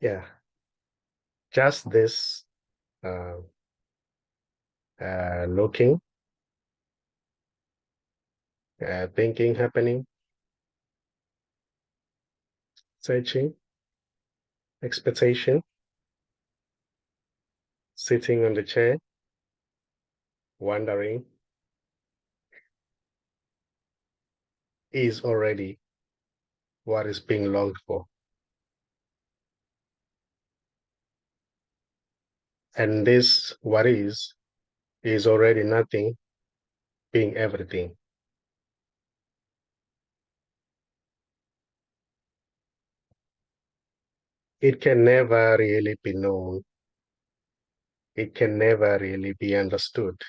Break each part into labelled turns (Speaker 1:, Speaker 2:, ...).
Speaker 1: Yeah, just this uh, looking, thinking happening, searching, expectation, sitting on the chair, wondering is already what is being longed for. And this what is already nothing being everything. It can never really be known. It can never really be understood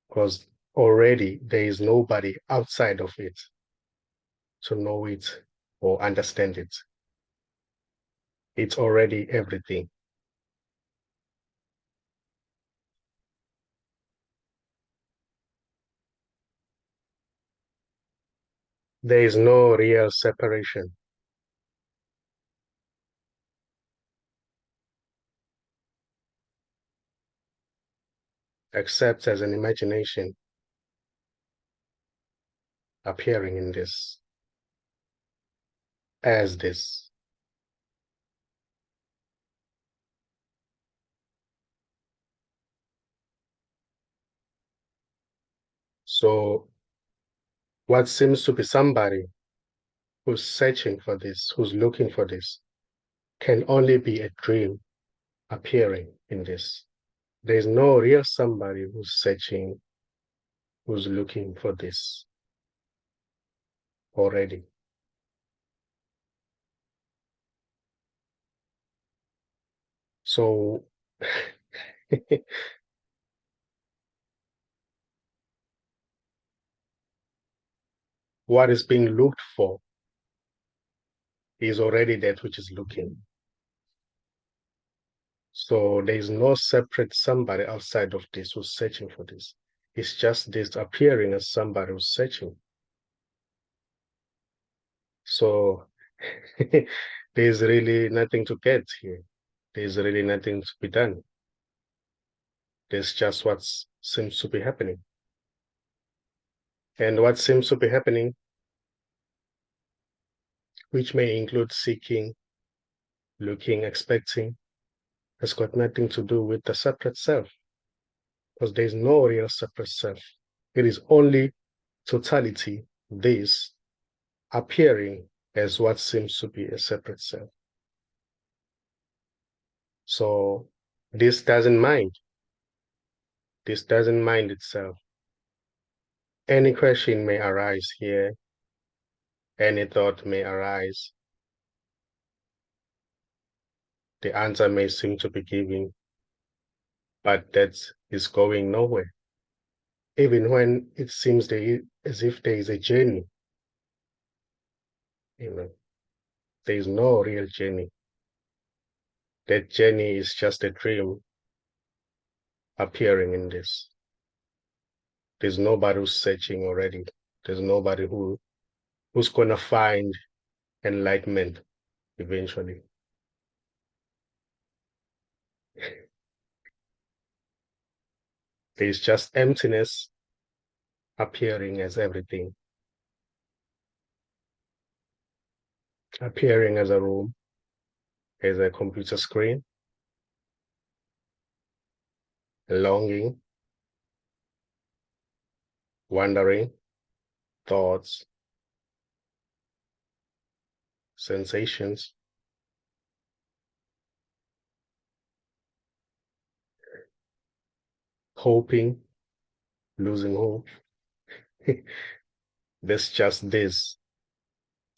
Speaker 1: because already there is nobody outside of it to know it or understand it. It's already everything. There is no real separation, except as an imagination appearing in this, as this. So, what seems to be somebody who's searching for this, who's looking for this, can only be a dream appearing in this. There's no real somebody who's searching, who's looking for this already. So, what is being looked for is already that which is looking. So there is no separate somebody outside of this who's searching for this. It's just this appearing as somebody who's searching. So there's really nothing to get here. There's really nothing to be done. There's just what seems to be happening. And what seems to be happening, which may include seeking, looking, expecting, has got nothing to do with the separate self, because there's no real separate self. It is only totality, this appearing as what seems to be a separate self. So this doesn't mind. This doesn't mind itself. Any question may arise here. Any thought may arise. The answer may seem to be given, but that is going nowhere. Even when it seems as if there is a journey, you know, there is no real journey. That journey is just a dream appearing in this. There's nobody who's searching already. There's nobody who's gonna find enlightenment eventually. There's just emptiness appearing as everything, appearing as a room, as a computer screen, longing, wondering, thoughts, sensations, hoping, losing hope. There's just this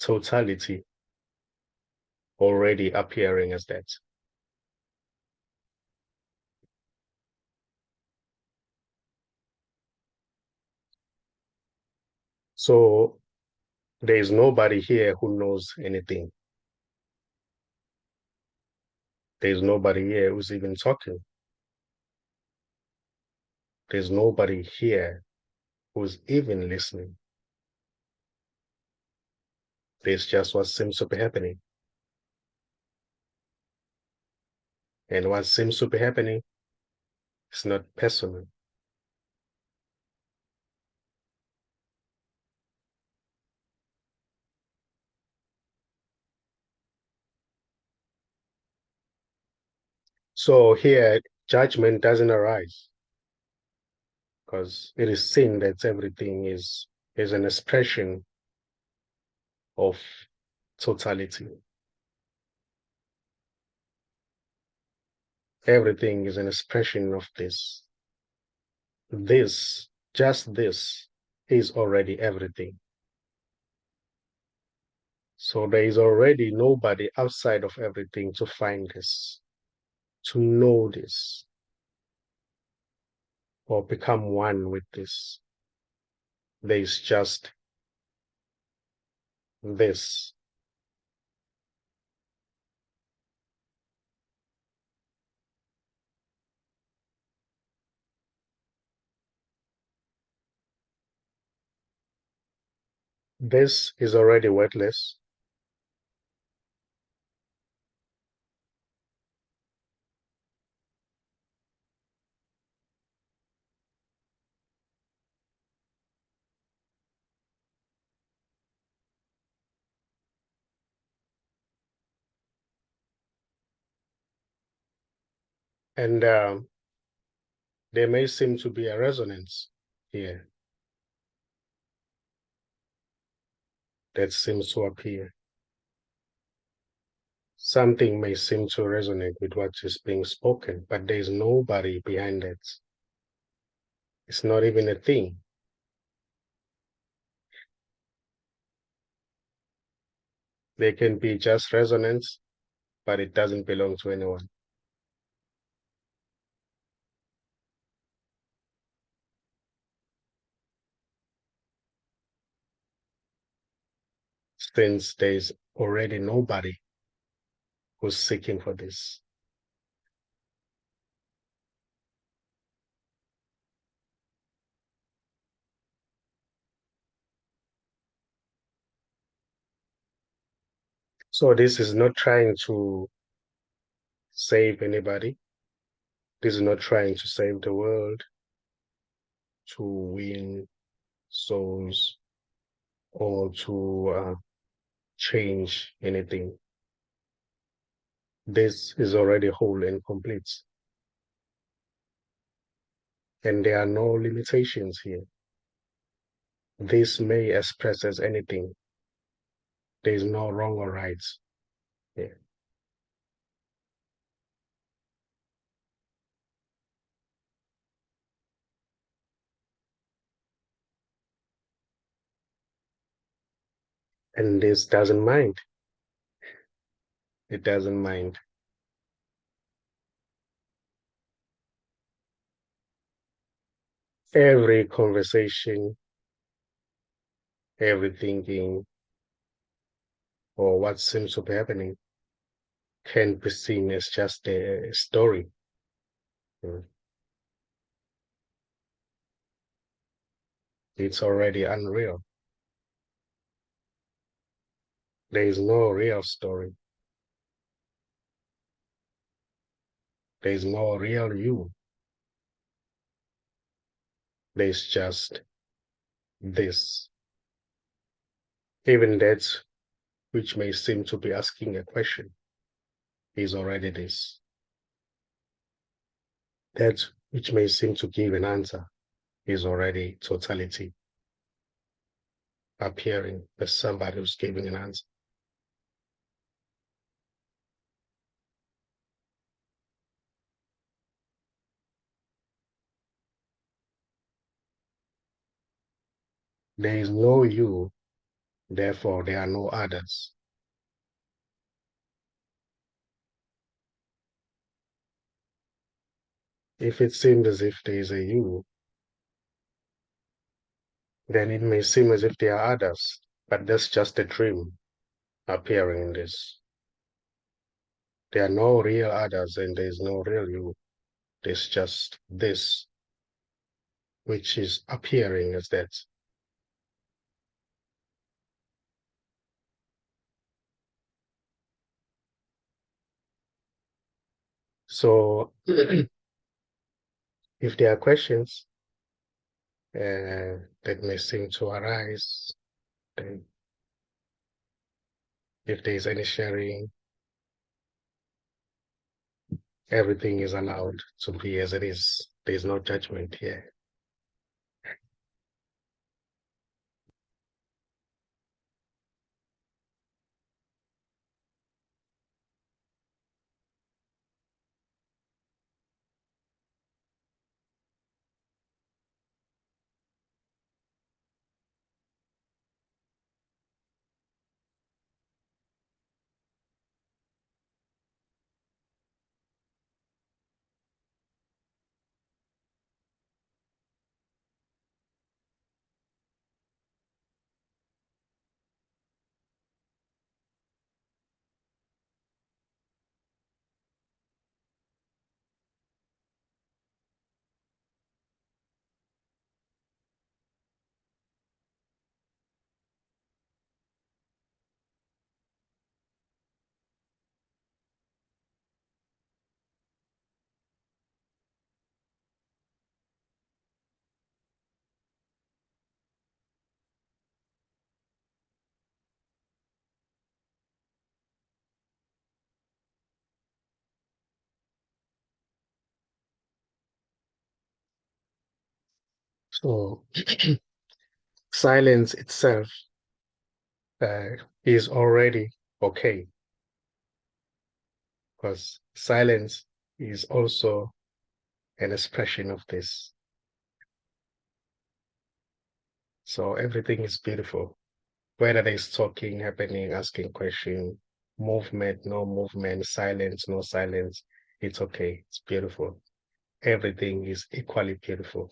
Speaker 1: totality already appearing as that. So there is nobody here who knows anything. There's nobody here who's even talking. There's nobody here who's even listening. There's just what seems to be happening. And what seems to be happening is not personal. So here, judgment doesn't arise because it is seen that everything is an expression of totality. Everything is an expression of this. This, just this, is already everything. So there is already nobody outside of everything to find this, to know this, or become one with this. There is just this. This is already worthless. And there may seem to be a resonance here that seems to appear. Something may seem to resonate with what is being spoken, but there is nobody behind it. It's not even a thing. There can be just resonance, but it doesn't belong to anyone. Since there's already nobody who's seeking for this. So this is not trying to save anybody. This is not trying to save the world, to win souls, or to change anything. This is already whole and complete. And there are no limitations here. This may express as anything. There is no wrong or right here. And this doesn't mind. It doesn't mind. Every conversation, every thinking, or what seems to be happening can be seen as just a story. It's already unreal. There is no real story. There is no real you. There's just this. Even that which may seem to be asking a question is already this. That which may seem to give an answer is already totality appearing as somebody who's giving an answer. There is no you, therefore there are no others. If it seems as if there is a you, then it may seem as if there are others, but that's just a dream appearing in this. There are no real others and there is no real you. There's just this, which is appearing as that. So if there are questions that may seem to arise, then if there is any sharing, everything is allowed to be as it is. There is no judgment here. So silence itself is already okay, because silence is also an expression of this. So everything is beautiful, whether there's talking happening, asking question, movement, no movement, silence, no silence, it's okay, it's beautiful. Everything is equally beautiful.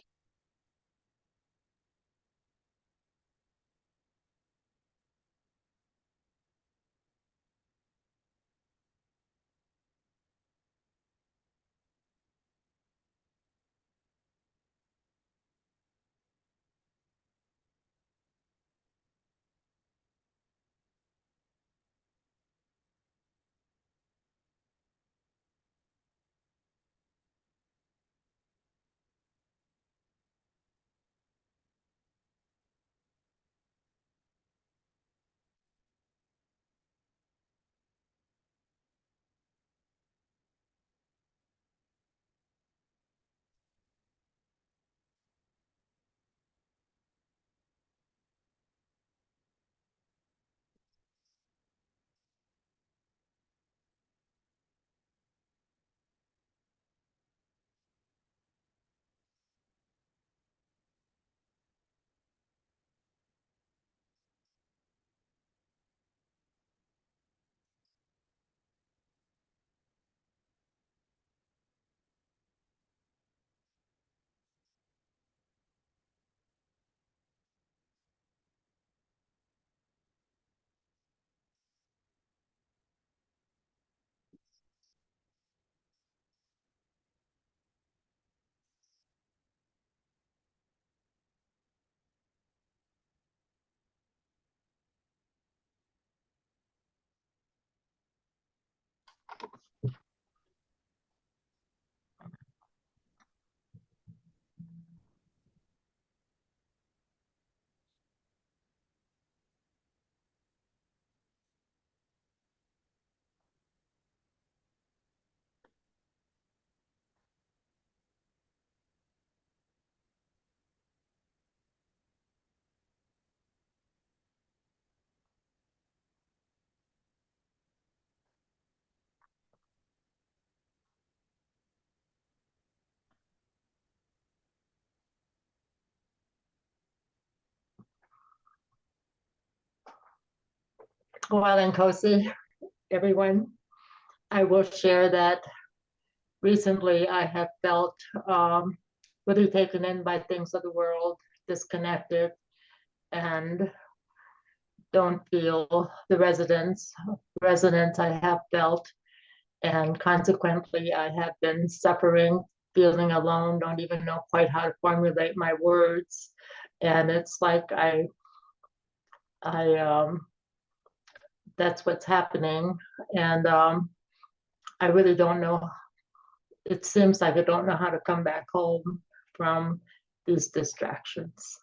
Speaker 2: Well, Nkosi, everyone, I will share that recently I have felt really taken in by things of the world, disconnected, and don't feel the resonance I have felt. And consequently, I have been suffering, feeling alone, don't even know quite how to formulate my words. And it's like I that's what's happening. And I really don't know it seems like I don't know how to come back home from these distractions.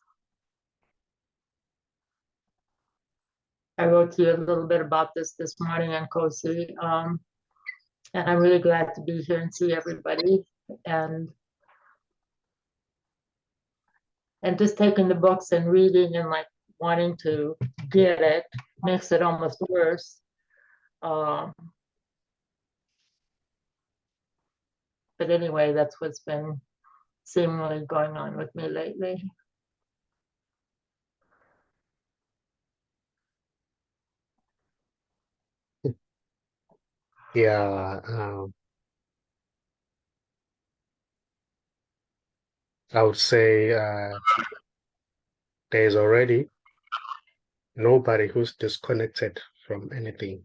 Speaker 2: I wrote to you a little bit about this morning, Nkosi, and I'm really glad to be here and see everybody, and just taking the books and reading and like wanting to get it makes it almost worse. Um, but anyway, that's what's been seemingly going on with me lately.
Speaker 1: Yeah, I would say there's already nobody who's disconnected from anything.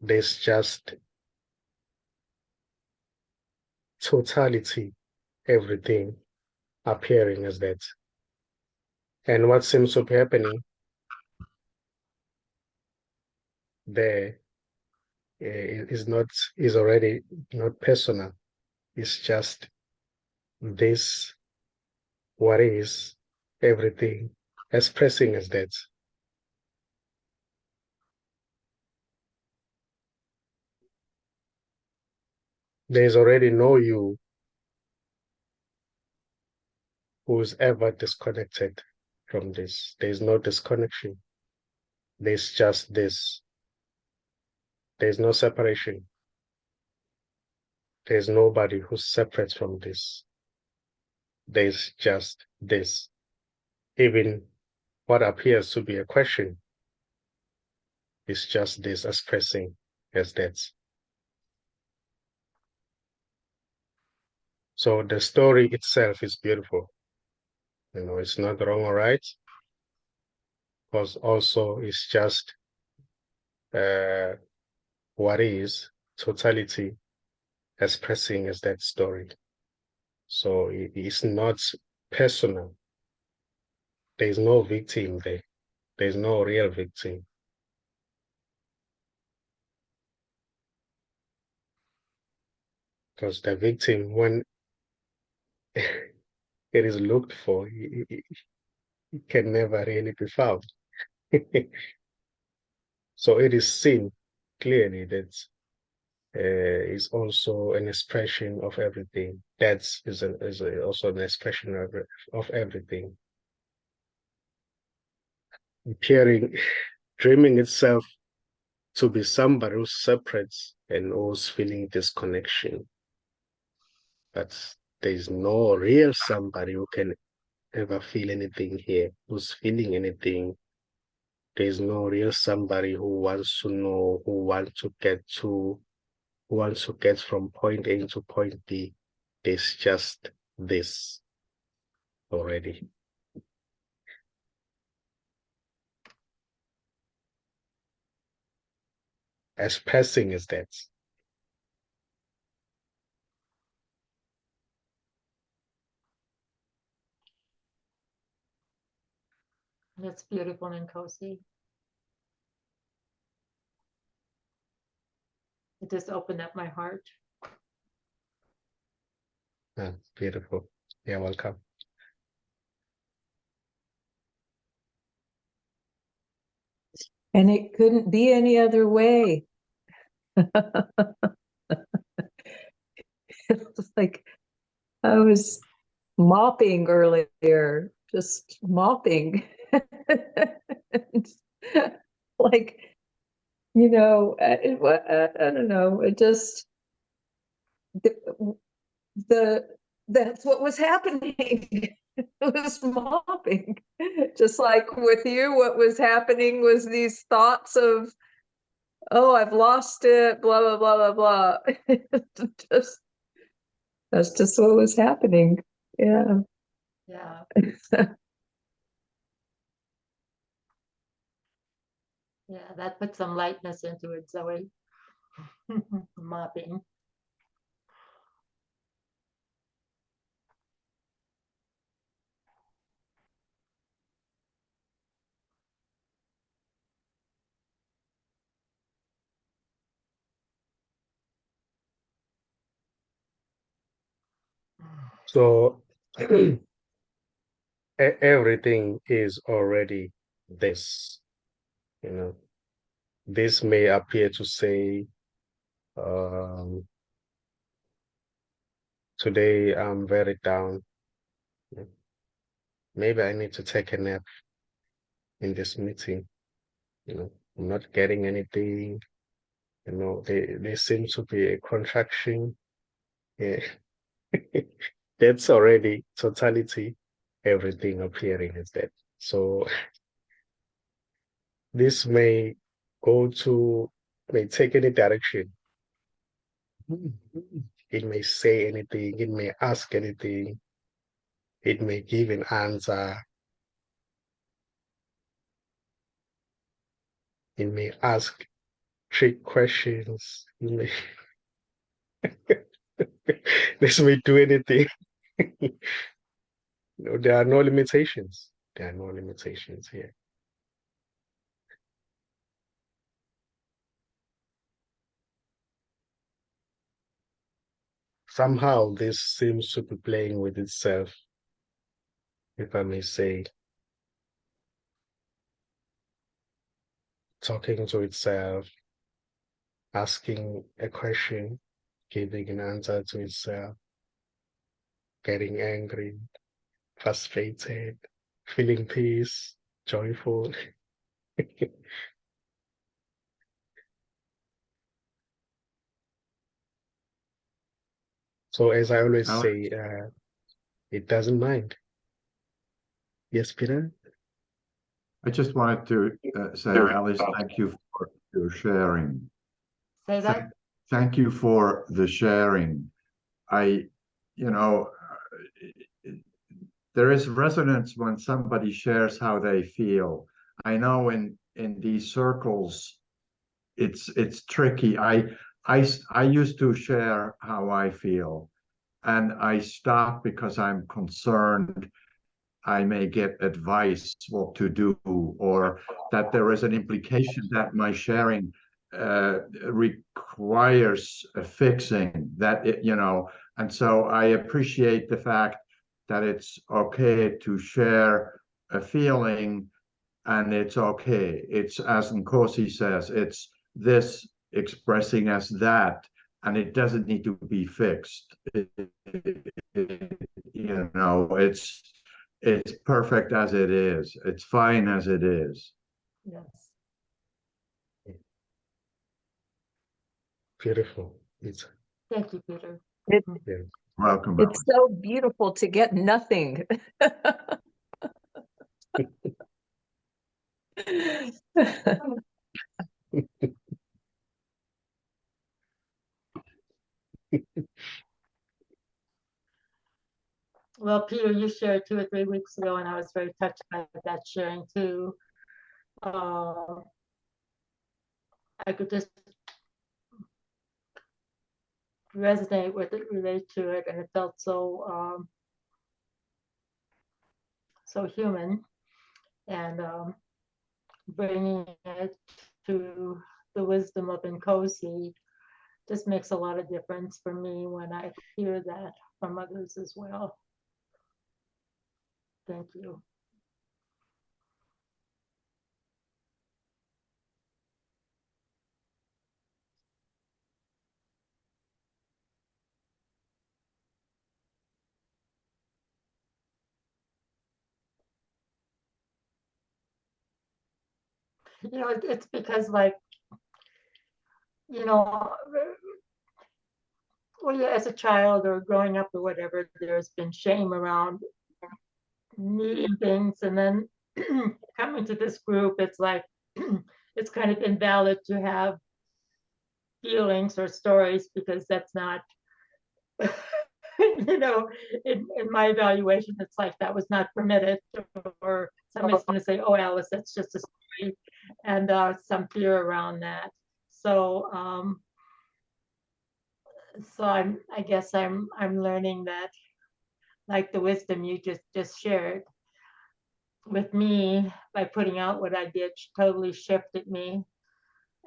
Speaker 1: There's just totality, everything appearing as that. And what seems to be happening there is already not personal. It's just this what is everything expressing as that. There's already no you who's ever disconnected from this. There's no disconnection. There's just this. There's no separation. There's nobody who's separate from this. There's just this. Even what appears to be a question is just this expressing as that. So the story itself is beautiful. You know, it's not wrong or right, because also it's just what is totality expressing as that story. So it's not personal. There's no victim there. There's no real victim. Because the victim, when it is looked for, it can never really be found. So it is seen clearly that is also an expression of everything. That is also an expression of everything. Appearing, dreaming itself to be somebody who's separate and who's feeling disconnection. But there's no real somebody who can ever feel anything here, who's feeling anything. There's no real somebody who wants to know, who wants to get from point A to point B. There's just this already. As pressing as that.
Speaker 2: That's beautiful, Nkosi. It just opened up my heart.
Speaker 1: Ah, beautiful. Yeah, welcome.
Speaker 3: And it couldn't be any other way. It was like I was mopping earlier, just mopping. Like, I don't know, it just, the that's what was happening. It was mopping. Just like with you, what was happening was these thoughts of, oh, I've lost it, blah, blah, blah, blah, blah. Just, that's just what was happening. Yeah.
Speaker 2: Yeah. Yeah, that put some lightness into it, Zoe. Mopping.
Speaker 1: So everything is already this, you know. This may appear to say, today I'm very down. Maybe I need to take a nap in this meeting. I'm not getting anything. There seems to be a contraction. Yeah. That's already totality. Everything appearing is that. So this may may take any direction. It may say anything, it may ask anything, it may give an answer, it may ask trick questions, this may do anything. There are no limitations. There are no limitations here. Somehow this seems to be playing with itself, if I may say, talking to itself, asking a question, giving an answer to itself, getting angry, frustrated, feeling peace, joyful. So as I always say, it doesn't mind. Yes, Peter?
Speaker 4: I just wanted to say, Alice, thank you for your sharing.
Speaker 2: Say that.
Speaker 4: Thank you for the sharing. There is resonance when somebody shares how they feel. I know in these circles, it's tricky. I used to share how I feel, and I stopped because I'm concerned I may get advice what to do, or that there is an implication that my sharing requires a fixing, and so I appreciate the fact that it's okay to share a feeling, and it's okay. It's, as Nkosi says, it's this expressing as that, and it doesn't need to be fixed. It's perfect as it is. It's fine as it is.
Speaker 2: Yes.
Speaker 1: Beautiful.
Speaker 2: Thank you, Peter.
Speaker 1: Yeah.
Speaker 4: Welcome.
Speaker 3: It's so beautiful to get nothing.
Speaker 2: Well, Peter, you shared 2 or 3 weeks ago, and I was very touched by that sharing too. I could just resonate with it, relate to it, and it felt so so human. And bringing it to the wisdom of Nkosi just makes a lot of difference for me when I hear that from others as well. Thank you. It's because, like, well, yeah, as a child or growing up or whatever, there's been shame around needing things, and then coming to this group, it's like it's kind of invalid to have feelings or stories because that's not in my evaluation, it's like that was not permitted, or somebody's going to say, oh, Alice, that's just a story, and some fear around that. So I guess I'm learning that, like the wisdom you just shared with me, by putting out what I did, totally shifted me,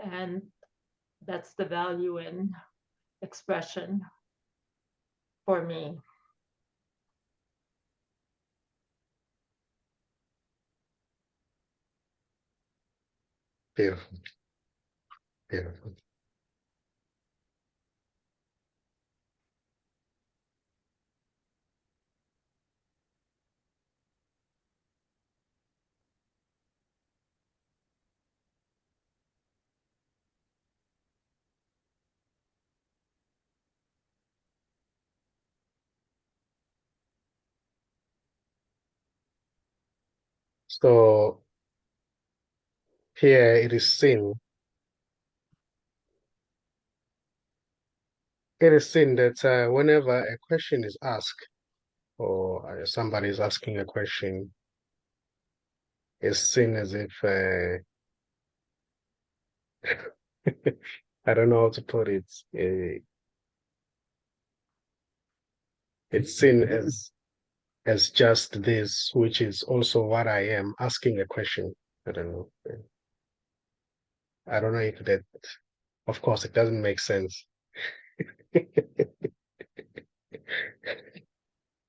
Speaker 2: and that's the value in expression for me.
Speaker 1: Beautiful. Beautiful. So here it is seen. It is seen that whenever a question is asked, or somebody is asking a question, it's seen as if I don't know how to put it. It's seen as just this, which is also what I am, asking a question. I don't know. I don't know if that, of course, it doesn't make sense.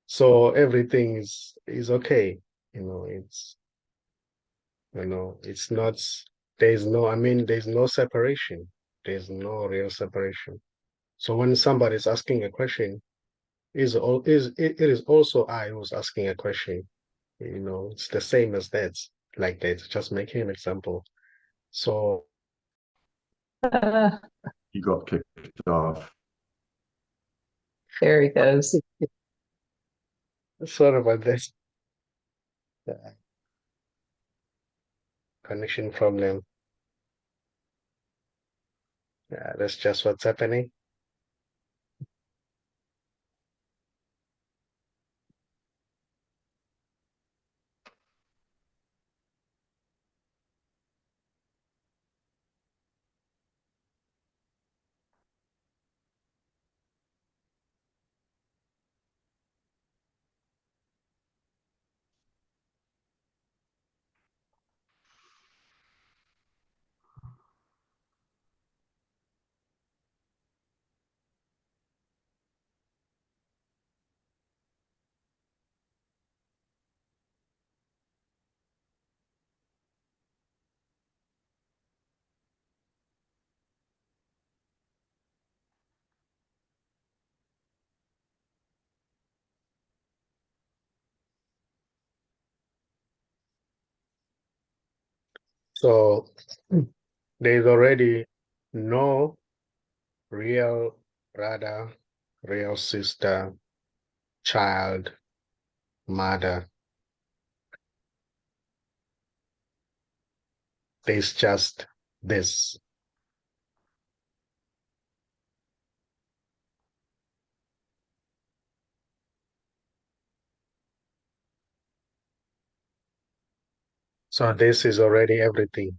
Speaker 1: So everything is okay. It's it's not, there's no, I mean, there's no separation. There's no real separation. So when somebody is asking a question, it is also I who's asking a question. It's the same as that, like that. Just making an example. So
Speaker 4: He got kicked off.
Speaker 3: There he goes.
Speaker 1: sorry about this connection problem. Yeah, that's just what's happening. So there's already no real brother, real sister, child, mother. There's just this. So this is already everything.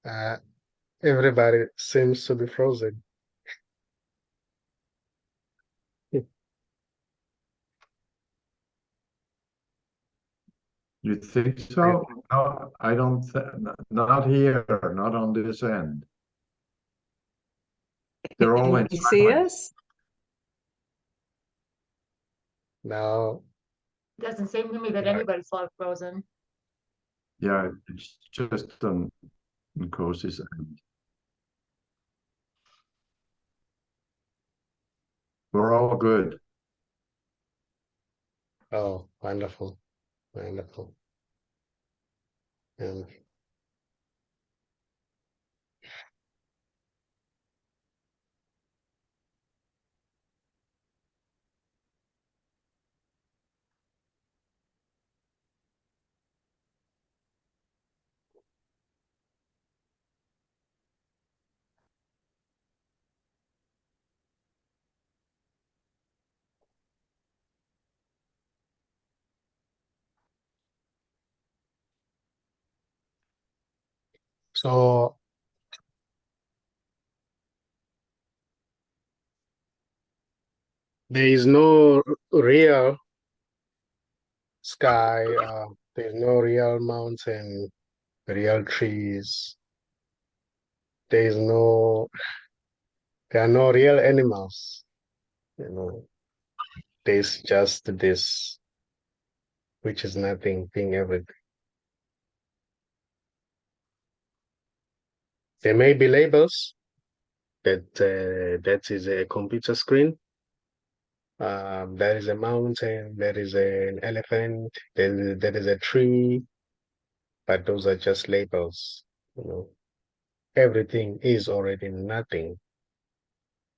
Speaker 1: Uh, everybody seems to be frozen.
Speaker 4: You think so? No, I don't, not here, not on this end. They're all in
Speaker 3: Can you see
Speaker 4: silence.
Speaker 3: us?
Speaker 1: Now,
Speaker 2: Doesn't seem to me that
Speaker 1: Yeah.
Speaker 2: anybody's frozen.
Speaker 4: Yeah, it's just on Nkosi's end. We're all good.
Speaker 1: oh, wonderful. Wonderful. Um, so there is no real sky, there's no real mountain, real trees. There are no real animals, you know. There's just this, which is nothing, being everything. There may be labels that is a computer screen. There is a mountain, there is an elephant, there is a tree, but those are just labels, you know. Everything is already nothing,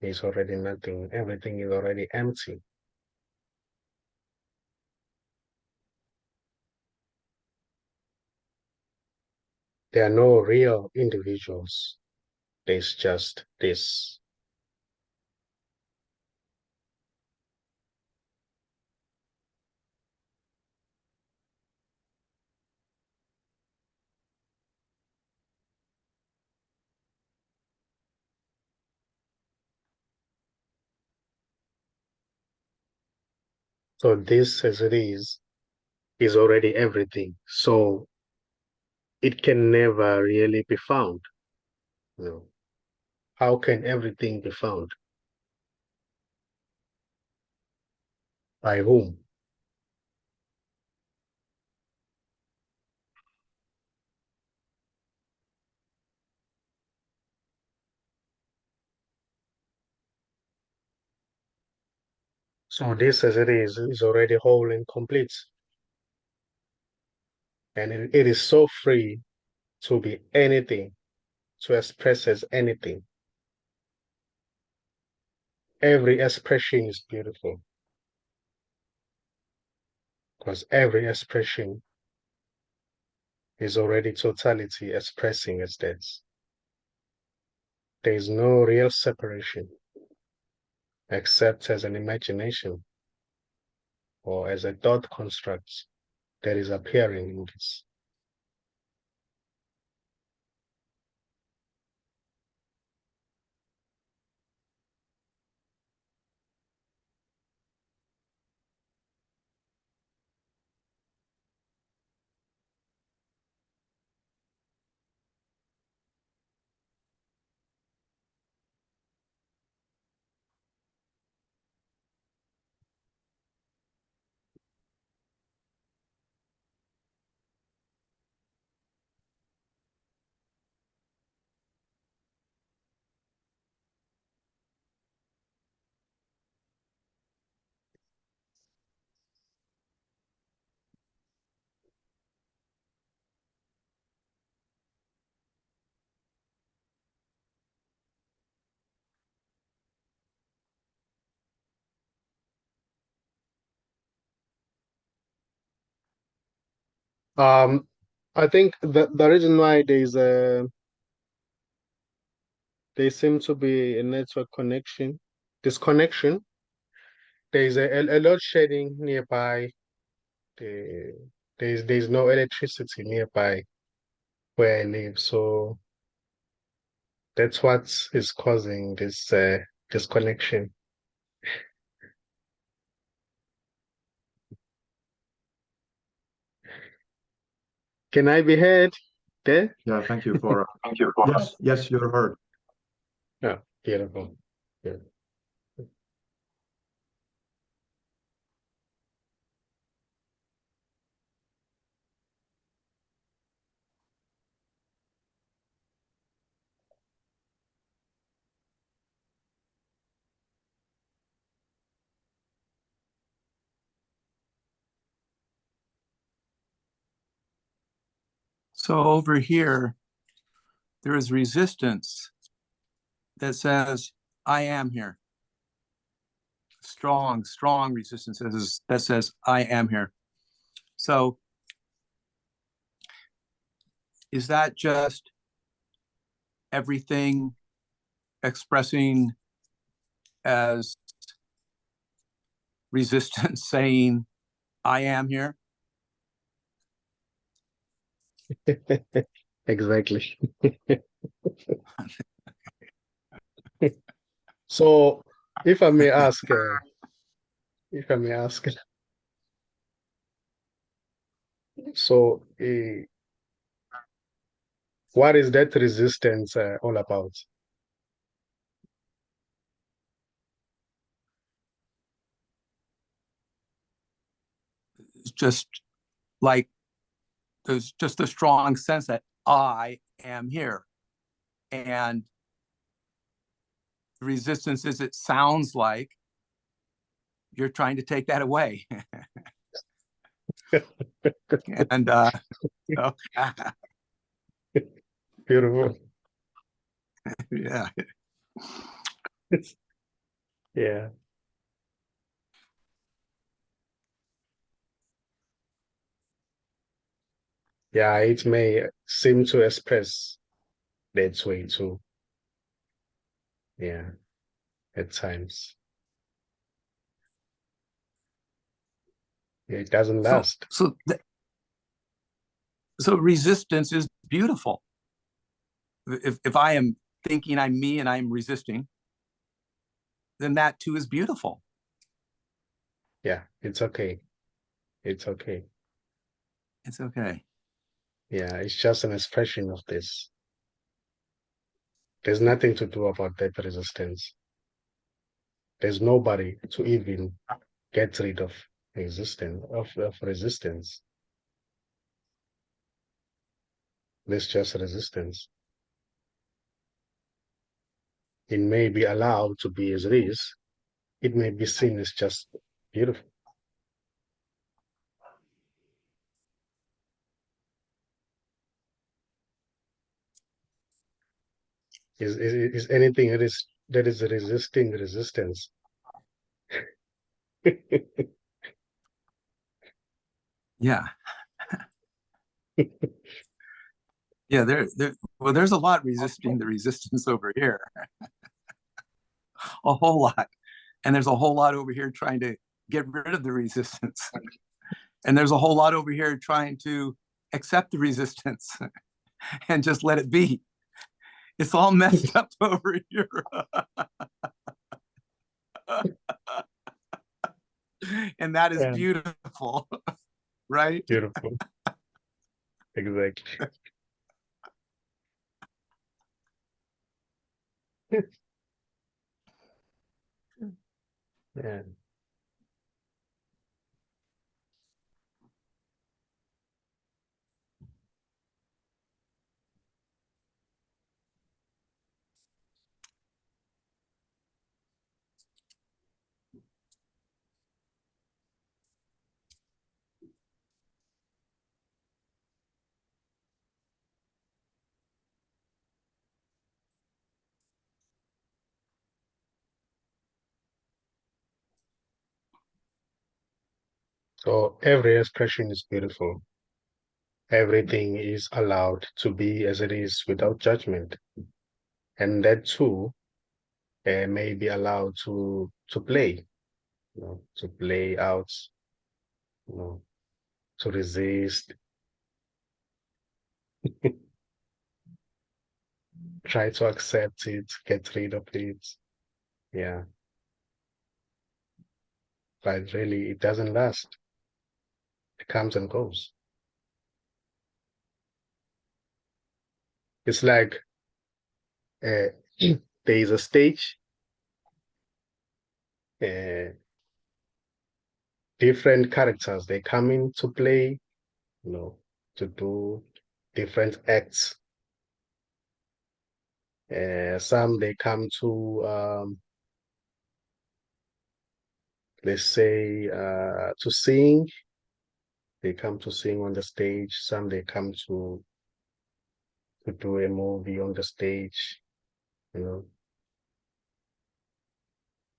Speaker 1: is already nothing. Everything is already empty. There are no real individuals. There's just this. So this as it is already everything. So it can never really be found. You know, how can everything be found? By whom? So this as it is already whole and complete. And it is so free to be anything, to express as anything. Every expression is beautiful because every expression is already totality expressing as that. There is no real separation except as an imagination or as a thought construct that is appearing in this. I think the reason why there seems to be a network connection, disconnection. There is a load shedding nearby. The, there's no electricity nearby where I live, so that's what is causing this disconnection. Can I be heard there?
Speaker 4: Yeah, thank you for.
Speaker 2: Thank you.
Speaker 4: Yes, you're heard.
Speaker 1: Yeah, beautiful. Yeah.
Speaker 5: So over here, there is resistance that says, I am here. Strong, strong resistance that says, I am here. So is that just everything expressing as resistance saying, I am here?
Speaker 1: Exactly. So, if I may ask, so what is that resistance all about?
Speaker 5: It's just like there's just a strong sense that I am here. And the resistance is it sounds like you're trying to take that away. And so,
Speaker 1: Beautiful.
Speaker 5: yeah.
Speaker 1: Yeah. Yeah, it may seem to express that way too. Yeah, at times. It doesn't last.
Speaker 5: So resistance is beautiful. If I am thinking I'm me and I'm resisting, then that too is beautiful.
Speaker 1: Yeah, it's okay. It's okay.
Speaker 5: It's okay.
Speaker 1: Yeah, it's just an expression of this. There's nothing to do about that resistance. There's nobody to even get rid of resistance. There's just resistance. It may be allowed to be as it is. It may be seen as just beautiful. Is anything that is resisting resistance.
Speaker 5: Yeah. Yeah, well, there's a lot resisting the resistance over here. A whole lot. And there's a whole lot over here trying to get rid of the resistance. And there's a whole lot over here trying to accept the resistance and just let it be. It's all messed up over here. And that is beautiful, right?
Speaker 1: Beautiful. Exactly. Yeah. So every expression is beautiful. Everything is allowed to be as it is without judgment. And that too may be allowed to play, to play out, to resist, try to accept it, get rid of it. Yeah. But really, it doesn't last. It comes and goes. It's like there is a stage, uh, different characters, they come in to play, to do different acts. Some they come let's say, to sing. They come to sing on the stage. Some they come to to do a movie on the stage,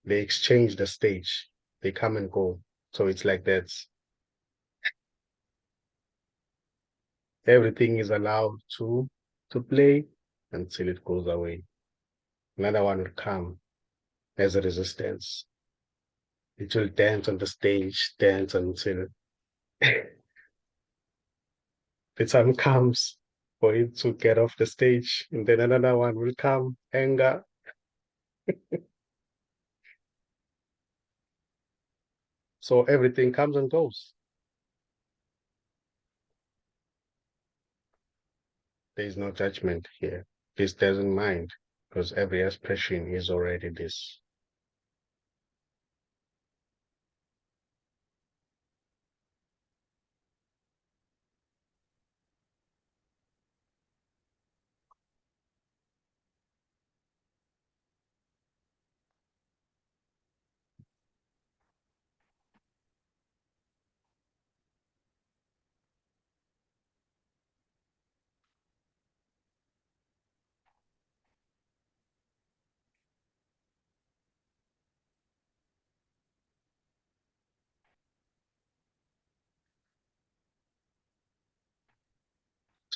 Speaker 1: they exchange the stage, they come and go. So it's like that. Everything is allowed to play until it goes away. Another one will come as a resistance. It will dance on the stage, dance until the time comes for it to get off the stage, and then another one will come, anger. So everything comes and goes. There is no judgment here. This doesn't mind, because every expression is already this.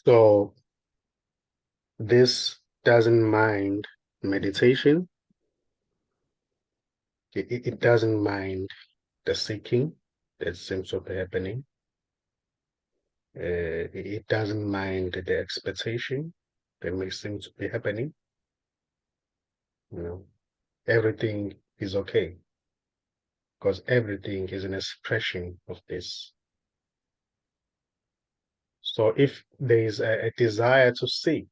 Speaker 1: So this doesn't mind meditation. It doesn't mind the seeking that seems to be happening. It doesn't mind the expectation that may seem to be happening. Everything is okay, because everything is an expression of this. So if there is a desire to seek,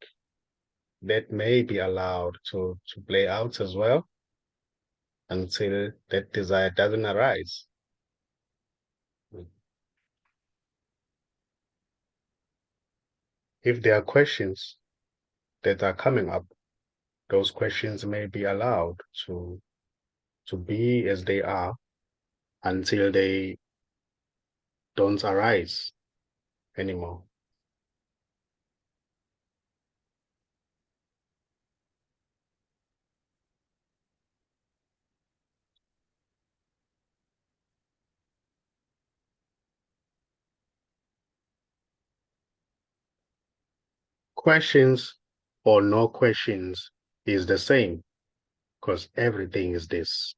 Speaker 1: that may be allowed to play out as well until that desire doesn't arise. If there are questions that are coming up, those questions may be allowed to be as they are until they don't arise anymore. Questions or no questions is the same, because everything is this.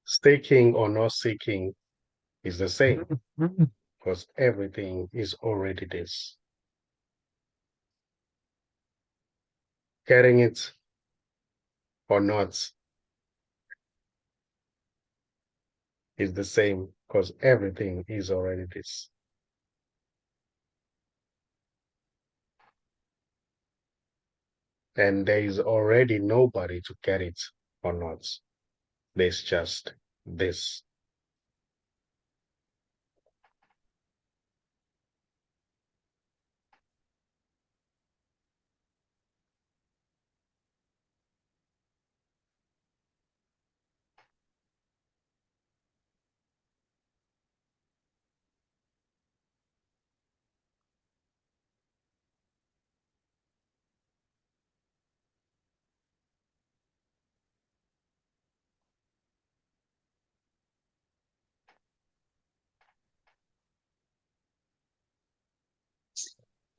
Speaker 1: Seeking or not seeking is the same, because everything is already this. Getting it or not is the same, because everything is already this. And there is already nobody to get it or not. There's just this.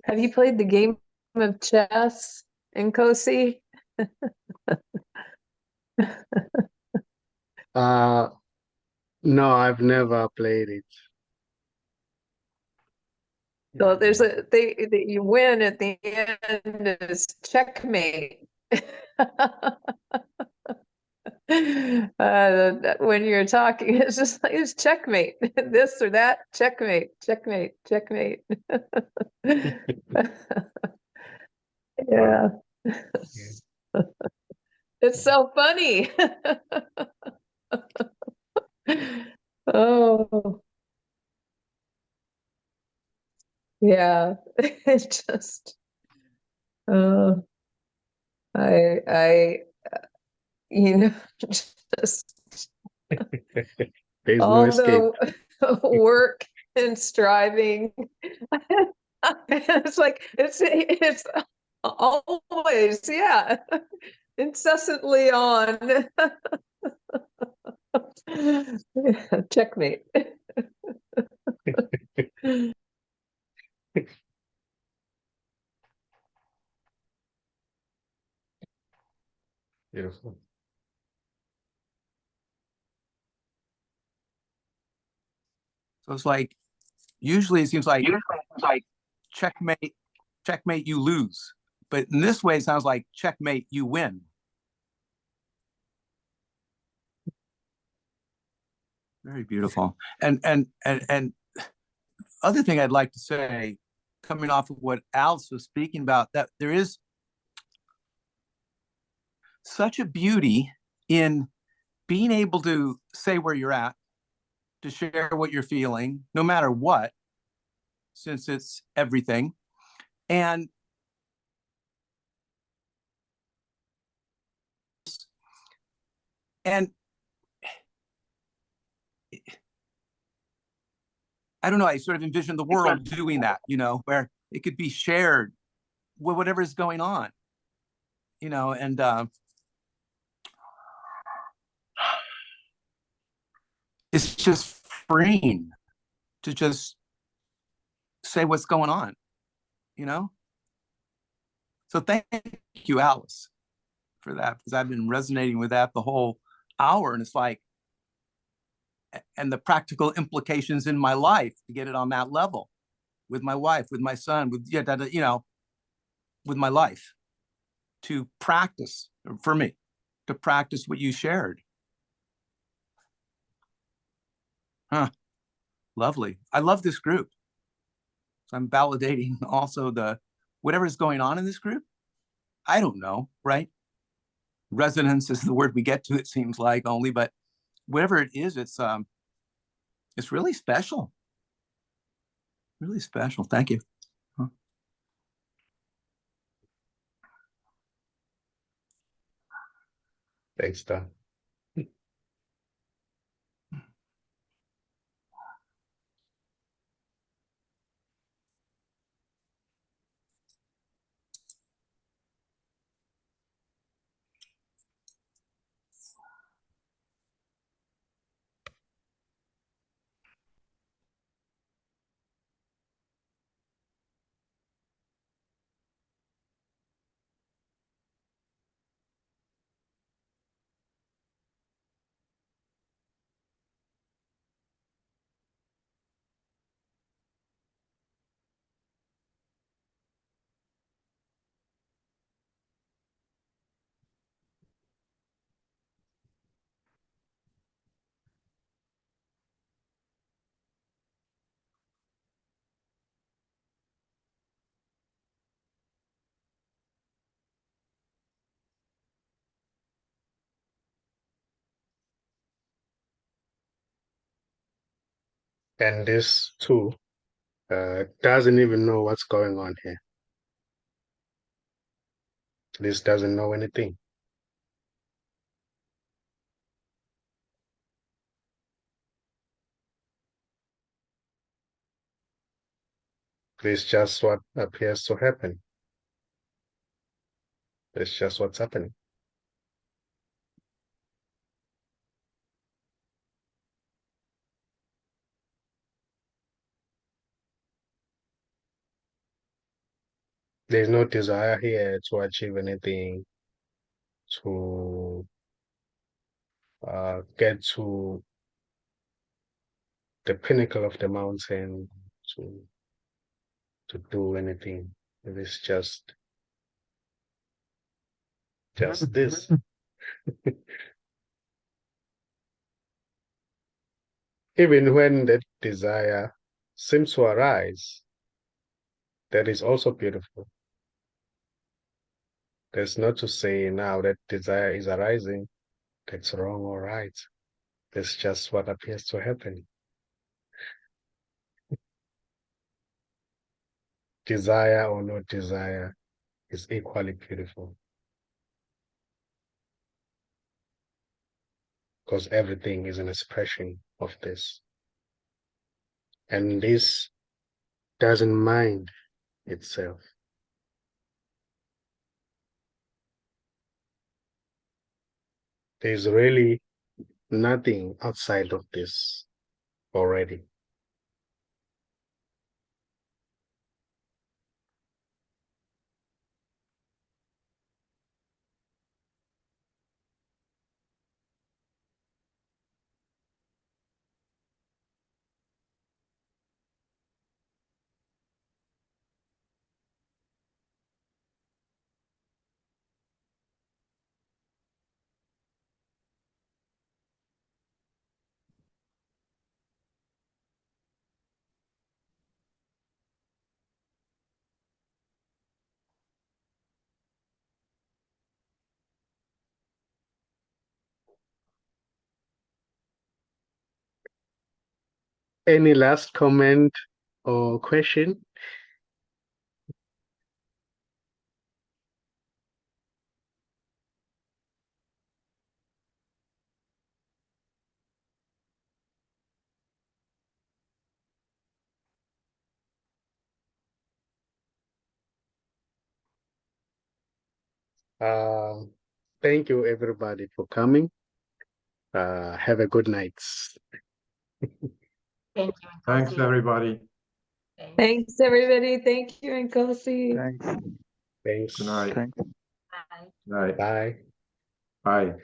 Speaker 3: Have you played the game of chess, Nkosi?
Speaker 1: No, I've never played it.
Speaker 3: So there's you win at the end is checkmate. When you're talking, it's just like it's checkmate, this or that, checkmate, checkmate, checkmate. Yeah. It's so funny. Oh, yeah. It just, uh, I, you know, just
Speaker 1: There's no
Speaker 3: all
Speaker 1: escape.
Speaker 3: the work and striving. It's like, it's always, yeah, incessantly on. Checkmate.
Speaker 1: Beautiful.
Speaker 5: So it's like, usually it seems like checkmate, checkmate, you lose. But in this way, it sounds like checkmate, you win. Very beautiful. And other thing I'd like to say, coming off of what Alice was speaking about, that there is such a beauty in being able to say where you're at, to share what you're feeling, no matter what, since it's everything. And I don't know, I sort of envision the world doing that, where it could be shared with whatever is going on, and it's just freeing to just say what's going on, So thank you, Alice, for that, because I've been resonating with that the whole hour. And it's like, and the practical implications in my life to get it on that level with my wife, with my son, with, with my life, to practice, for me, to practice what you shared. Lovely. I love this group. So I'm validating also whatever is going on in this group. I don't know, right? Resonance is the word we get to, it seems like, only, but whatever it is, it's really special. Really special. Thank you.
Speaker 1: Thanks, Don. And this too doesn't even know what's going on here. This doesn't know anything. This just what appears to happen. It's just what's happening. There's no desire here to achieve anything, to get to the pinnacle of the mountain, to do anything. It is just this. Even when that desire seems to arise, that is also beautiful. There's not to say now that desire is arising, that's wrong or right. That's just what appears to happen. Desire or no desire is equally beautiful. because everything is an expression of this. And this doesn't mind itself. There's really nothing outside of this already. Any last comment or question? Thank you everybody for coming. Have a good night.
Speaker 2: Thank you.
Speaker 4: Thanks,
Speaker 2: Nkosi.
Speaker 4: everybody.
Speaker 3: Thanks, everybody. Thank you, Nkosi.
Speaker 6: Thanks.
Speaker 1: Thanks.
Speaker 4: Good night.
Speaker 6: Thanks.
Speaker 2: Bye.
Speaker 4: Night.
Speaker 1: Bye.
Speaker 4: Bye.